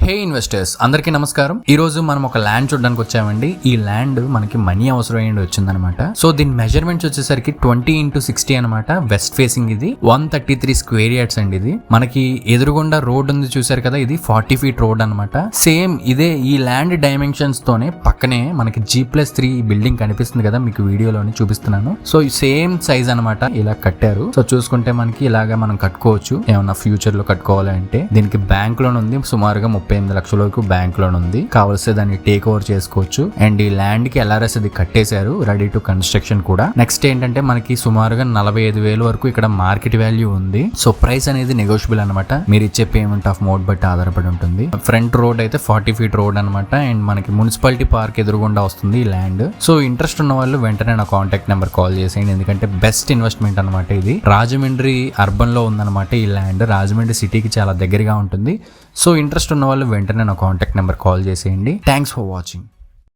హే investors, అందరికీ నమస్కారం. ఈ రోజు మనం ఒక ల్యాండ్ చూడడానికి వచ్చామండి. ఈ ల్యాండ్ మనకి మనీ అవసరం అయ్యి వచ్చిందనమాట. సో దీని మెజర్మెంట్స్ వచ్చేసరికి 20x60 అనమాట. వెస్ట్ ఫేసింగ్ ఇది 133 స్క్వేర్ యార్డ్స్ అండి. ఇది మనకి ఎదురుగుండా రోడ్ ఉంది చూసారు కదా, ఇది 40 ఫీట్ రోడ్ అనమాట. సేమ్ ఇదే ఈ ల్యాండ్ డైమెన్షన్స్ తోనే పక్కనే మనకి G+3 బిల్డింగ్ కనిపిస్తుంది కదా, మీకు వీడియోలోని చూపిస్తున్నాను. సో సేమ్ సైజ్ అనమాట, ఇలా కట్టారు. సో చూసుకుంటే మనకి ఇలాగా మనం కట్టుకోవచ్చు ఏమన్నా ఫ్యూచర్ లో కట్టుకోవాలంటే. దీనికి బ్యాంక్ లోన్ ఉంది, సుమారుగా 38 లక్షల వరకు బ్యాంక్ లోన్ ఉంది. కావలిస్తే దాన్ని టేక్ ఓవర్ చేసుకోవచ్చు. అండ్ ఈ ల్యాండ్ కి LRS అది కట్టేశారు, రెడీ టు కన్స్ట్రక్షన్ కూడా. నెక్స్ట్ ఏంటంటే మనకి సుమారుగా 45,000 వరకు ఇక్కడ మార్కెట్ వాల్యూ ఉంది. సో ప్రైస్ అనేది నెగోషియబుల్ అనమాట, మీరు ఇచ్చే పేమెంట్ ఆఫ్ మోడ్ బట్టి ఆధారపడి ఉంటుంది. ఫ్రంట్ రోడ్ అయితే 40 ఫీట్ రోడ్ అనమాట. అండ్ మనకి మున్సిపాలిటీ పార్క్ ఎదురుగుండా వస్తుంది ఈ ల్యాండ్. సో ఇంట్రెస్ట్ ఉన్న వాళ్ళు వెంటనే నా కాంటాక్ట్ నెంబర్ కాల్ చేసేయండి, ఎందుకంటే బెస్ట్ ఇన్వెస్ట్మెంట్ అనమాట ఇది. రాజమండ్రి అర్బన్ లో ఉందన్నమాట ఈ ల్యాండ్. రాజమండ్రి సిటీకి చాలా దగ్గరగా ఉంటుంది. సో ఇంట్రెస్ట్ ఉన్న వాళ్ళు వెంటనే నా కాంటాక్ట్ నెంబర్ కాల్ చేసేయండి. Thanks for watching.